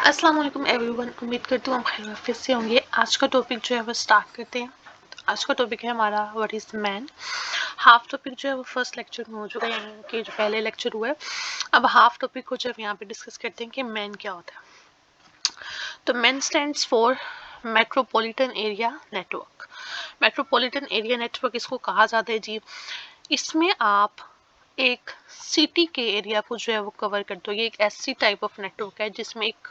अस्सलाम वालेकुम एवरीवन। उम्मीद करती हूँ आप खैर वाफियत से होंगे। आज का टॉपिक जो है वो स्टार्ट करते हैं। तो आज का टॉपिक है हमारा what is man. Half topic जो है वो फर्स्ट लेक्चर में हो चुका है, यानी कि जो पहले लेक्चर हुआ है। अब हाफ टॉपिक को जब यहाँ पे डिस्कस करते हैं कि मैन क्या होता है। तो man stands for metropolitan area network. Metropolitan area network इसको कहा जाता है जी। इसमें आप एक सिटी के एरिया को जो है वो कवर करते हो। ये एक ऐसी टाइप ऑफ नेटवर्क है जिसमें एक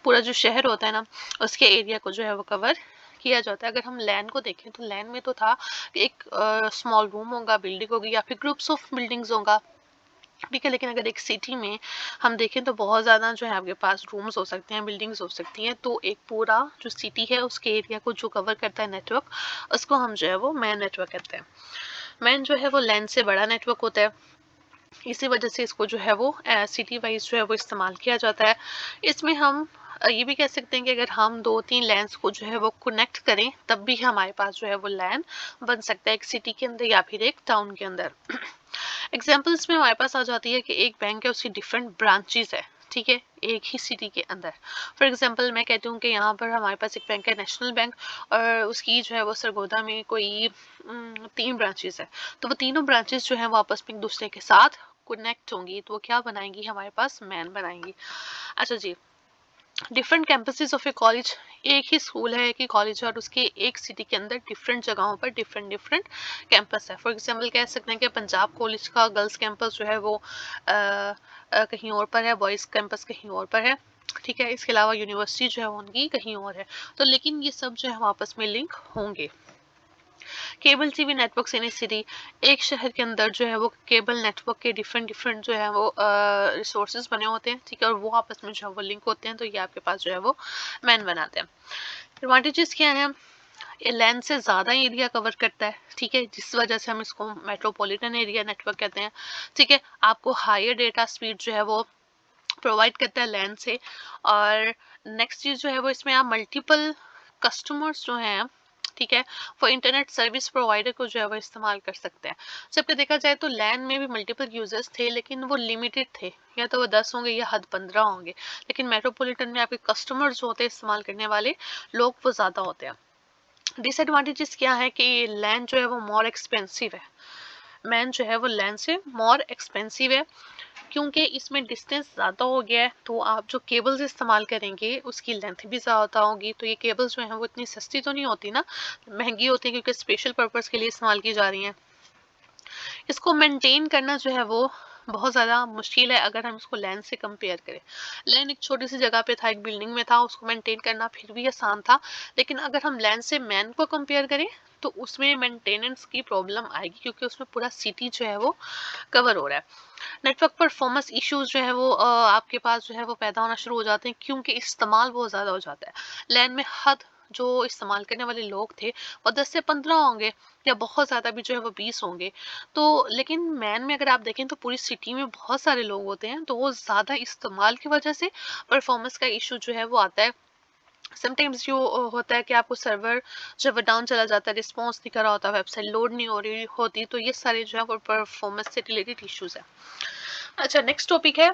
पूरा जो शहर होता है ना, उसके एरिया को जो है वो कवर किया जाता है। अगर हम लैंड को देखें तो लैंड में तो था कि एक स्मॉल रूम होगा, बिल्डिंग होगी या फिर ग्रुप्स ऑफ बिल्डिंग्स होगा, ठीक है। लेकिन अगर एक सिटी में हम देखें तो बहुत ज़्यादा जो है आपके पास रूम्स हो सकते हैं, बिल्डिंग्स हो सकती हैं। तो एक पूरा जो सिटी है उसके एरिया को जो कवर करता है नेटवर्क, उसको हम जो है वो मैन नेटवर्क कहते हैं। मैन जो है वो लैंड से बड़ा नेटवर्क होता है। इसी वजह से इसको जो है वो सिटी वाइज जो है वो इस्तेमाल किया जाता है। इसमें हम ये भी कह सकते हैं कि अगर हम 2-3 लैंड्स को जो है वो कनेक्ट करें तब भी हमारे पास जो है वो लैंड बन सकता है, एक सिटी के अंदर या फिर एक टाउन के अंदर। एग्जाम्पल्स में हमारे पास आ जाती है कि एक बैंक है, उसकी डिफरेंट ब्रांचेस है, ठीक है, एक ही सिटी के अंदर। फॉर एग्जांपल मैं कहती हूँ कि यहाँ पर हमारे पास एक बैंक है, नेशनल बैंक, और उसकी जो है वो सरगोदा में कोई 3 ब्रांचेस है। तो वो तीनों ब्रांचेस जो है वो आपस में एक दूसरे के साथ कनेक्ट होंगी, तो वो क्या बनाएंगी, हमारे पास मैन बनाएंगी। अच्छा जी, different campuses of a college. एक ही स्कूल है, एक ही कॉलेज है, और उसके एक सिटी के अंदर डिफरेंट जगहों पर डिफरेंट डिफरेंट कैंपस है। फॉर एग्जांपल कह सकते हैं कि पंजाब कॉलेज का गर्ल्स कैंपस जो है वो कहीं और पर है, बॉयज़ कैंपस कहीं और पर है, ठीक है। इसके अलावा यूनिवर्सिटी जो है वो उनकी कहीं और है। तो लेकिन ये सब जो है वो आपस में लिंक होंगे। केबल टीवी नेटवर्क इन ए सिटी। एक शहर के अंदर जो है वो केबल नेटवर्क के डिफरेंट डिफरेंट जो है वो रिसोर्सेज बने होते हैं, ठीक है, और वो आपस में जो है वो लिंक होते हैं। तो ये आपके पास जो है वो मैन बनाते हैं। एडवांटेजेस क्या है, ये लैंड से ज़्यादा एरिया कवर करता है, ठीक है, जिस वजह से हम इसको मेट्रोपॉलिटन एरिया नेटवर्क कहते हैं, ठीक है। आपको हायर डेटा स्पीड जो है वो प्रोवाइड करता है लैंड से। और नेक्स्ट चीज़ जो है वो इसमें आप मल्टीपल कस्टमर्स जो हैं, ठीक है, वो इंटरनेट सर्विस प्रोवाइडर को जो है वो इस्तेमाल कर सकते हैं। जबकि देखा जाए तो लैंड में भी मल्टीपल यूजर्स थे, लेकिन वो लिमिटेड थे, या तो वो 10 होंगे या हद 15 होंगे। लेकिन मेट्रोपॉलिटन में आपके कस्टमर्स जो होते हैं, इस्तेमाल करने वाले लोग, वो ज़्यादा होते हैं। डिसएडवांटेजेस क्या है कि लैंड जो है वो मोर एक्सपेंसिव है। मैन जो है वो लैंड से मोर एक्सपेंसिव है, क्योंकि इसमें डिस्टेंस ज़्यादा हो गया है। तो आप जो केबल्स इस्तेमाल करेंगे उसकी लेंथ भी ज़्यादा होगी। तो ये केबल्स जो हैं वो इतनी सस्ती तो नहीं होती ना, महंगी होती है, क्योंकि स्पेशल पर्पस के लिए इस्तेमाल की जा रही हैं। इसको मेंटेन करना जो है वो बहुत ज़्यादा मुश्किल है अगर हम इसको लैंड से कंपेयर करें। लैंड एक छोटी सी जगह पे था, एक बिल्डिंग में था, उसको मेंटेन करना फिर भी आसान था। लेकिन अगर हम लैंड से मैन को कंपेयर करें तो उसमें मेंटेनेंस की प्रॉब्लम आएगी, क्योंकि उसमें पूरा सिटी जो है वो कवर हो रहा है। नेटवर्क परफॉर्मेंस इश्यूज जो है वो आपके पास जो है वो पैदा होना शुरू हो जाते हैं, क्योंकि इस्तेमाल बहुत ज़्यादा हो जाता है। लैंड में हद जो इस्तेमाल करने वाले लोग थे वो 10 से 15 होंगे, या बहुत ज़्यादा भी जो है वो 20 होंगे। तो लेकिन मैन में अगर आप देखें तो पूरी सिटी में बहुत सारे लोग होते हैं, तो वो ज़्यादा इस्तेमाल की वजह से परफॉर्मेंस का इशू जो है वो आता है। समटाइम्स जो होता है कि आपको सर्वर जब डाउन चला जाता है, रिस्पॉन्स नहीं कर रहा होता, वेबसाइट लोड नहीं हो रही होती, तो ये सारे जो है वो परफॉर्मेंस से रिलेटेड इश्यूज है। अच्छा, नेक्स्ट टॉपिक है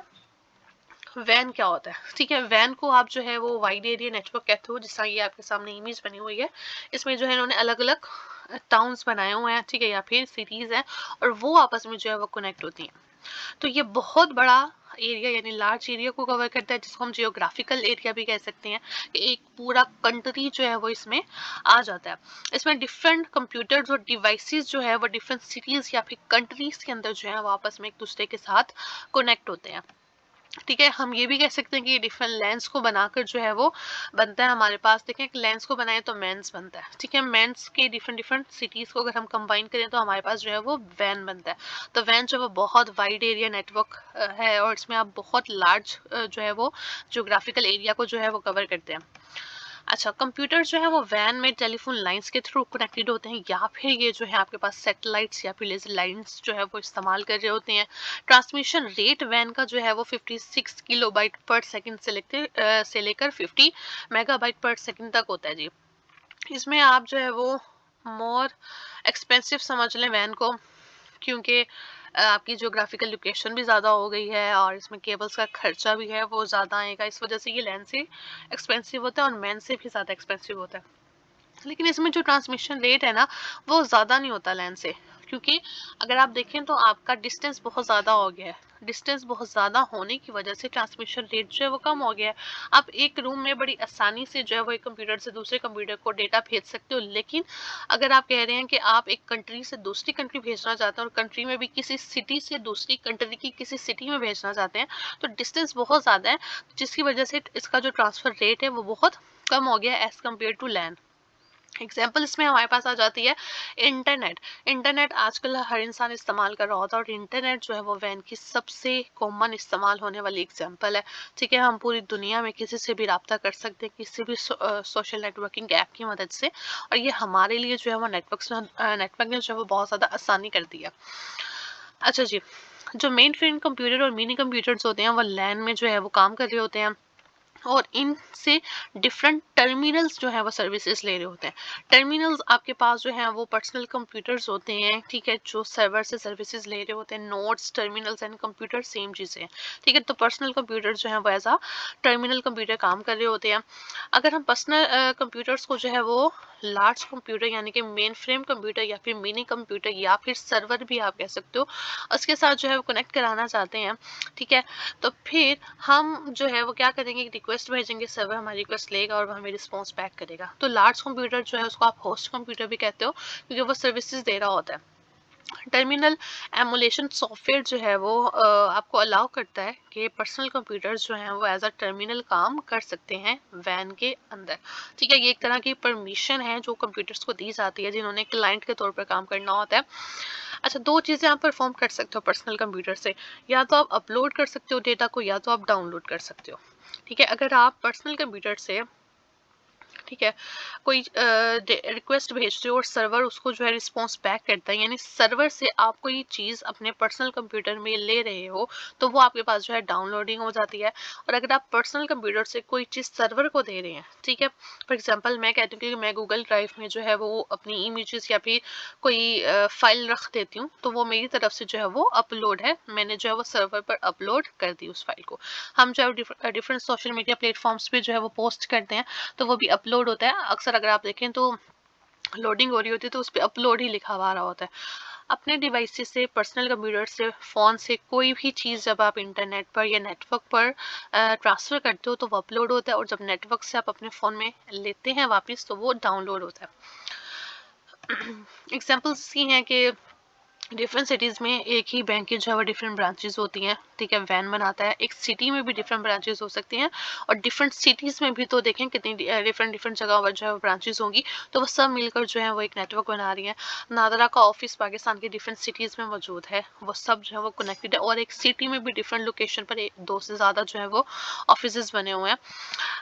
वैन क्या होता है, ठीक है। वैन को आप जो है वो वाइड एरिया नेटवर्क कहते हो, जिस तरह ये आपके सामने इमेज बनी हुई है। इसमें जो है इन्होंने अलग अलग टाउन्स बनाए हुए हैं, ठीक है, या फिर सिटीज हैं, और वो आपस में जो है वो कनेक्ट होती हैं। तो ये बहुत बड़ा एरिया, यानी लार्ज एरिया को कवर करता है, जिसको हम जियोग्राफिकल एरिया भी कह सकते हैं, कि एक पूरा कंट्री जो है वो इसमें आ जाता है। इसमें डिफरेंट कंप्यूटर्स और डिवाइसेस जो है वो डिफरेंट सिटीज या फिर कंट्रीज के अंदर जो है वो आपस में एक दूसरे के साथ कनेक्ट होते हैं, ठीक है। हम ये भी कह सकते हैं कि डिफरेंट लेंस को बनाकर जो है वो बनता है हमारे पास। देखें, एक लेंस को बनाए तो मेंस बनता है, ठीक है। मेंस के डिफरेंट डिफरेंट सिटीज को अगर हम कंबाइन करें तो हमारे पास जो है वो वैन बनता है। तो वैन जो है वो बहुत वाइड एरिया नेटवर्क है, और इसमें आप बहुत लार्ज जो है वो जोग्राफिकल एरिया को जो है वो कवर करते हैं। अच्छा, कंप्यूटर जो है वो वैन में टेलीफोन लाइंस के थ्रू कनेक्टेड होते हैं, या फिर ये जो है आपके पास सैटेलाइट्स या फिर लेजर लाइंस जो है वो इस्तेमाल कर रहे होते हैं। ट्रांसमिशन रेट वैन का जो है वो 56 किलोबाइट पर सेकंड से लेकर 50 मेगाबाइट पर सेकंड तक होता है जी। इसमें आप जो है वो मोर एक्सपेंसिव समझ लें वैन को, क्योंकि आपकी ज्योग्राफिकल लोकेशन भी ज़्यादा हो गई है और इसमें केबल्स का खर्चा भी है वो ज़्यादा आएगा, इस वजह से ये लैंड से एक्सपेंसिव होता है और मैन से भी ज़्यादा एक्सपेंसिव होता है। लेकिन इसमें जो ट्रांसमिशन रेट है ना वो ज़्यादा नहीं होता लैंड से, क्योंकि अगर आप देखें तो आपका डिस्टेंस बहुत ज़्यादा हो गया है। डिस्टेंस बहुत ज़्यादा होने की वजह से ट्रांसमिशन रेट जो है वो कम हो गया है। आप एक रूम में बड़ी आसानी से जो है वो एक कंप्यूटर से दूसरे कंप्यूटर को डेटा भेज सकते हो, लेकिन अगर आप कह रहे हैं कि आप एक कंट्री से दूसरी कंट्री भेजना चाहते हैं और कंट्री में भी किसी सिटी से दूसरी कंट्री की किसी सिटी में भेजना चाहते हैं, तो डिस्टेंस बहुत ज़्यादा है, जिसकी वजह से इसका जो ट्रांसफ़र रेट है वो बहुत कम हो गया है as compared to land. Example इसमें हमारे पास आ जाती है इंटरनेट। इंटरनेट आजकल हर इंसान इस्तेमाल कर रहा होता है और इंटरनेट जो है वो वैन की सबसे कॉमन इस्तेमाल होने वाली एग्जाम्पल है। ठीक है, हम पूरी दुनिया में किसी से भी रब्ता कर सकते हैं किसी भी सोशल नेटवर्किंग ऐप की मदद से, और ये हमारे लिए जो है वो नेटवर्क ने जो है वो बहुत ज़्यादा आसानी कर दी है। अच्छा जी, जो मेन फ्रेम कंप्यूटर और मिनी कंप्यूटर्स होते हैं वो लैन में जो है वो काम कर रहे होते हैं और इनसे डिफरेंट टर्मिनल्स जो है वो सर्विसेज ले रहे होते हैं। टर्मिनल्स आपके पास जो है वो पर्सनल कंप्यूटर्स होते हैं, ठीक है, जो सर्वर से सर्विसेज ले रहे होते हैं। Notes, terminals and computer same चीज़ें हैं। ठीक है, तो पर्सनल कंप्यूटर जो है वो एज आ टर्मिनल कंप्यूटर काम कर रहे होते हैं। अगर हम पर्सनल कंप्यूटर्स को जो है वो लार्ज कंप्यूटर यानी कि मेन फ्रेम कंप्यूटर या फिर मिनी कंप्यूटर या फिर सर्वर भी आप कह सकते हो, उसके साथ जो है वो कनेक्ट कराना चाहते हैं, ठीक है, तो फिर हम जो है वो क्या करेंगे, रिक्वेस्ट भेजेंगे, सर्वर हमारी रिक्वेस्ट लेगा और वो हमें रिस्पॉन्स बैक करेगा। तो लार्ज कंप्यूटर जो है उसको आप होस्ट कंप्यूटर भी कहते हो, क्योंकि वो सर्विसेज दे रहा होता है। टर्मिनल एमुलेशन सॉफ्टवेयर जो है वो आपको अलाउ करता है कि पर्सनल कंप्यूटर्स जो हैं वो एज अ टर्मिनल काम कर सकते हैं वैन के अंदर। ठीक है, ये एक तरह की परमिशन है जो कंप्यूटर्स को दी जाती है जिन्होंने क्लाइंट के तौर पर काम करना होता है। अच्छा, दो चीज़ें आप परफॉर्म कर सकते हो पर्सनल कंप्यूटर से, या तो आप अपलोड कर सकते हो डेटा को या तो आप डाउनलोड कर सकते हो। ठीक है, अगर आप पर्सनल कंप्यूटर से, ठीक है, कोई रिक्वेस्ट भेजते हो और सर्वर उसको जो है रिस्पॉन्स बैक करता है, यानी सर्वर से आप कोई चीज़ अपने पर्सनल कंप्यूटर में ले रहे हो, तो वो आपके पास जो है डाउनलोडिंग हो जाती है। और अगर आप पर्सनल कंप्यूटर से कोई चीज़ सर्वर को दे रहे हैं, ठीक है, फॉर एग्जांपल मैं कहती हूँ कि मैं गूगल ड्राइव में जो है वो अपनी इमेजेस या फिर कोई फाइल रख देती हूँ, तो वो मेरी तरफ से जो है वो अपलोड है, मैंने जो है वो सर्वर पर अपलोड कर दी उस फाइल को। हम जो है डिफरेंट सोशल मीडिया प्लेटफॉर्म्स पे जो है वो पोस्ट करते हैं, तो वो भी अपलोड होता है। अक्सर अगर आप देखें तो लोडिंग हो रही होती है तो उस पे अपलोड ही लिखा हुआ आ रहा होता है। अपने डिवाइसेस से, पर्सनल कंप्यूटर से, फ़ोन से कोई भी चीज़ जब आप इंटरनेट पर या नेटवर्क पर ट्रांसफ़र करते हो तो वो अपलोड होता है, और जब नेटवर्क से आप अपने फ़ोन में लेते हैं वापस तो वो डाउनलोड होता है। एग्जाम्पल्स ये हैं कि डिफरेंट सिटीज़ में एक ही बैंक की जो है वो डिफरेंट ब्रांचेस होती हैं, ठीक है, वैन बनाता है। एक सिटी में भी डिफरेंट ब्रांचेस हो सकती हैं, और डिफरेंट सिटीज़ में भी तो देखें कितनी डिफरेंट डिफरेंट जगह पर जो है वो ब्रांचेस होंगी, तो वो सब मिलकर जो है वो एक नेटवर्क बना रही हैं। नादरा का ऑफिस पाकिस्तान की डिफरेंट सिटीज़ में मौजूद है, वो सब जो है वो कनेक्टेड है, और एक सिटी में भी डिफरेंट लोकेशन पर दो से ज़्यादा जो है वो ऑफिस बने हुए हैं।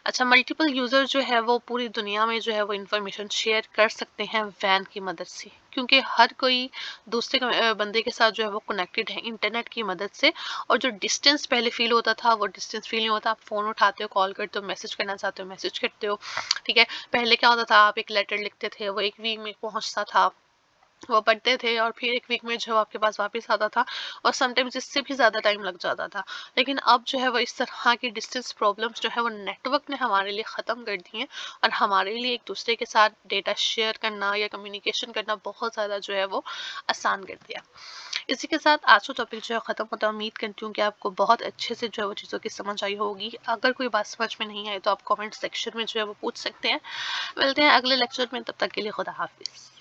अच्छा, मल्टीपल यूज़र जो है वो पूरी दुनिया में जो है वो इंफॉर्मेशन शेयर कर सकते हैं वैन की मदद से, क्योंकि हर कोई दूसरे बंदे के साथ जो है वो कनेक्टेड है इंटरनेट की मदद से। और जो डिस्टेंस पहले फील होता था वो डिस्टेंस फील नहीं होता। आप फ़ोन उठाते हो, कॉल करते हो, मैसेज करना चाहते हो, मैसेज करते हो, ठीक है। पहले क्या होता था, आप एक लेटर लिखते थे, वो एक वीक में पहुंचता था, वो पढ़ते थे और फिर एक वीक में जो आपके पास वापस आता था, और समटाइम्स इससे भी ज़्यादा टाइम लग जाता था। लेकिन अब जो है वो इस तरह की डिस्टेंस प्रॉब्लम्स जो है वो नेटवर्क ने हमारे लिए ख़त्म कर दी हैं, और हमारे लिए एक दूसरे के साथ डेटा शेयर करना या कम्युनिकेशन करना बहुत ज़्यादा जो है वो आसान कर दिया। इसी के साथ आज का टॉपिक जो है ख़त्म होता है। उम्मीद करती हूँ कि आपको बहुत अच्छे से जो है वो चीज़ों की समझ आई होगी। अगर कोई बात समझ में नहीं आई तो आप कमेंट सेक्शन में जो है वो पूछ सकते हैं। मिलते हैं अगले लेक्चर में, तब तक के लिए खुदा हाफिज़।